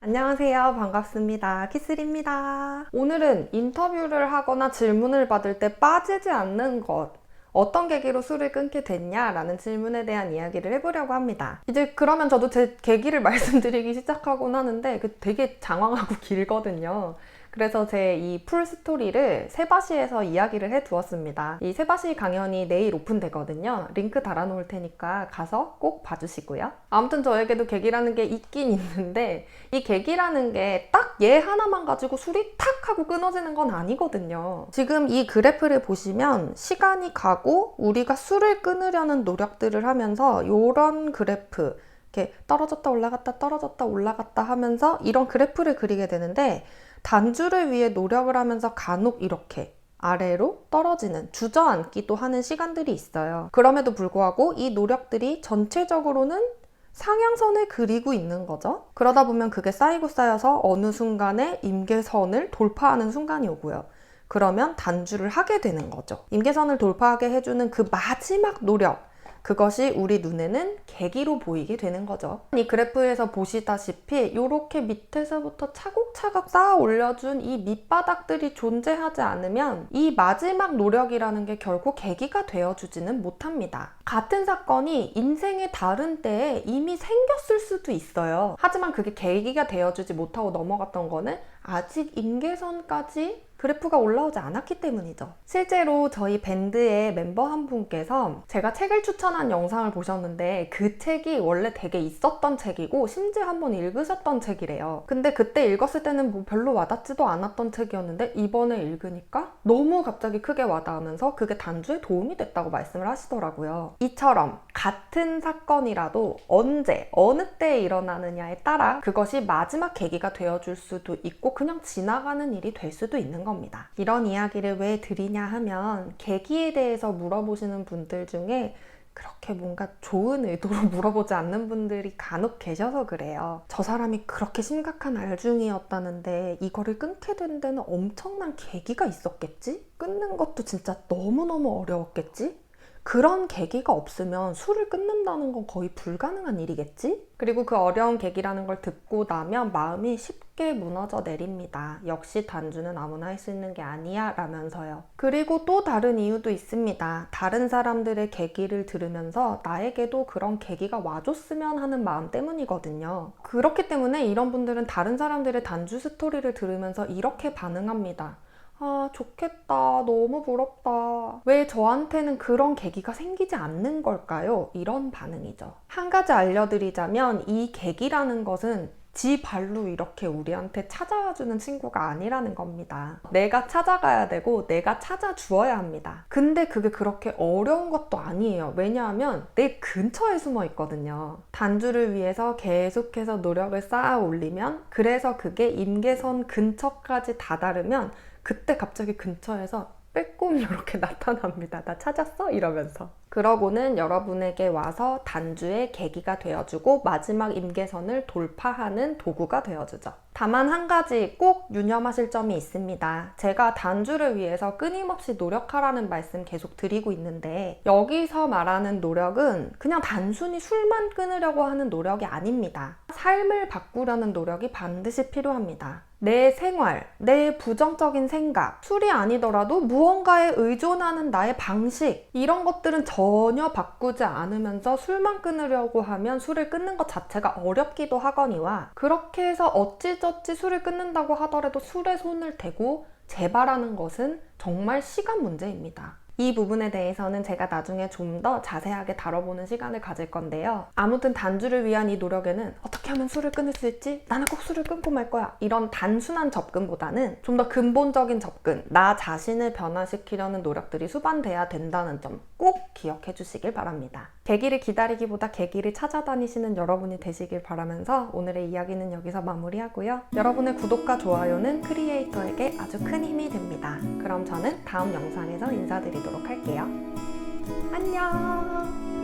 안녕하세요. 반갑습니다. 키슬입니다. 오늘은 인터뷰를 하거나 질문을 받을 때 빠지지 않는 것, 어떤 계기로 술을 끊게 됐냐라는 질문에 대한 이야기를 해보려고 합니다. 이제 그러면 저도 제 계기를 말씀드리기 시작하곤 하는데 되게 장황하고 길거든요. 그래서 제 이 풀 스토리를 세바시에서 이야기를 해두었습니다. 이 세바시 강연이 내일 오픈되거든요. 링크 달아놓을 테니까 가서 꼭 봐주시고요. 아무튼 저에게도 계기라는 게 있긴 있는데 이 계기라는 게 딱 얘 하나만 가지고 술이 탁 하고 끊어지는 건 아니거든요. 지금 이 그래프를 보시면 시간이 가고 우리가 술을 끊으려는 노력들을 하면서 이런 그래프 이렇게 떨어졌다 올라갔다 떨어졌다 올라갔다 하면서 이런 그래프를 그리게 되는데 단주를 위해 노력을 하면서 간혹 이렇게 아래로 떨어지는, 주저앉기도 하는 시간들이 있어요. 그럼에도 불구하고 이 노력들이 전체적으로는 상향선을 그리고 있는 거죠. 그러다 보면 그게 쌓이고 쌓여서 어느 순간에 임계선을 돌파하는 순간이 오고요. 그러면 단주를 하게 되는 거죠. 임계선을 돌파하게 해주는 그 마지막 노력, 그것이 우리 눈에는 계기로 보이게 되는 거죠. 이 그래프에서 보시다시피 이렇게 밑에서부터 차곡차곡 쌓아 올려준 이 밑바닥들이 존재하지 않으면 이 마지막 노력이라는 게 결코 계기가 되어주지는 못합니다. 같은 사건이 인생의 다른 때에 이미 생겼을 수도 있어요. 하지만 그게 계기가 되어주지 못하고 넘어갔던 거는 아직 임계선까지 그래프가 올라오지 않았기 때문이죠. 실제로 저희 밴드의 멤버 한 분께서 제가 책을 추천한 영상을 보셨는데 그 책이 원래 되게 있었던 책이고 심지어 한번 읽으셨던 책이래요. 근데 그때 읽었을 때는 뭐 별로 와닿지도 않았던 책이었는데 이번에 읽으니까 너무 갑자기 크게 와닿으면서 그게 단주에 도움이 됐다고 말씀을 하시더라고요. 이처럼 같은 사건이라도 언제, 어느 때에 일어나느냐에 따라 그것이 마지막 계기가 되어줄 수도 있고 그냥 지나가는 일이 될 수도 있는 겁니다. 이런 이야기를 왜 드리냐 하면 계기에 대해서 물어보시는 분들 중에 그렇게 뭔가 좋은 의도로 물어보지 않는 분들이 간혹 계셔서 그래요. 저 사람이 그렇게 심각한 알중이었다는데 이거를 끊게 된 데는 엄청난 계기가 있었겠지? 끊는 것도 진짜 너무너무 어려웠겠지? 그런 계기가 없으면 술을 끊는다는 건 거의 불가능한 일이겠지? 그리고 그 어려운 계기라는 걸 듣고 나면 마음이 쉽게 무너져 내립니다. 역시 단주는 아무나 할 수 있는 게 아니야 라면서요. 그리고 또 다른 이유도 있습니다. 다른 사람들의 계기를 들으면서 나에게도 그런 계기가 와줬으면 하는 마음 때문이거든요. 그렇기 때문에 이런 분들은 다른 사람들의 단주 스토리를 들으면서 이렇게 반응합니다. 아, 좋겠다. 너무 부럽다. 왜 저한테는 그런 계기가 생기지 않는 걸까요? 이런 반응이죠. 한 가지 알려드리자면 이 계기라는 것은 지 발로 이렇게 우리한테 찾아와주는 친구가 아니라는 겁니다. 내가 찾아가야 되고 내가 찾아주어야 합니다. 근데 그게 그렇게 어려운 것도 아니에요. 왜냐하면 내 근처에 숨어 있거든요. 단주를 위해서 계속해서 노력을 쌓아 올리면 그래서 그게 임계선 근처까지 다다르면 그때 갑자기 근처에서 빼꼼히 이렇게 나타납니다. 나 찾았어? 이러면서. 그러고는 여러분에게 와서 단주의 계기가 되어주고 마지막 임계선을 돌파하는 도구가 되어주죠. 다만 한 가지 꼭 유념하실 점이 있습니다. 제가 단주를 위해서 끊임없이 노력하라는 말씀 계속 드리고 있는데 여기서 말하는 노력은 그냥 단순히 술만 끊으려고 하는 노력이 아닙니다. 삶을 바꾸려는 노력이 반드시 필요합니다. 내 생활, 내 부정적인 생각, 술이 아니더라도 무언가에 의존하는 나의 방식, 이런 것들은 전혀 바꾸지 않으면서 술만 끊으려고 하면 술을 끊는 것 자체가 어렵기도 하거니와 그렇게 해서 어찌저찌 술을 끊는다고 하더라도 술에 손을 대고 재발하는 것은 정말 시간 문제입니다. 이 부분에 대해서는 제가 나중에 좀 더 자세하게 다뤄보는 시간을 가질 건데요. 아무튼 단주를 위한 이 노력에는 어떻게 하면 술을 끊을 수 있지? 나는 꼭 술을 끊고 말 거야. 이런 단순한 접근보다는 좀 더 근본적인 접근, 나 자신을 변화시키려는 노력들이 수반돼야 된다는 점 꼭 기억해 주시길 바랍니다. 계기를 기다리기보다 계기를 찾아다니시는 여러분이 되시길 바라면서 오늘의 이야기는 여기서 마무리하고요. 여러분의 구독과 좋아요는 크리에이터에게 아주 큰 힘이 됩니다. 그럼 저는 다음 영상에서 인사드리도록 할게요. 안녕!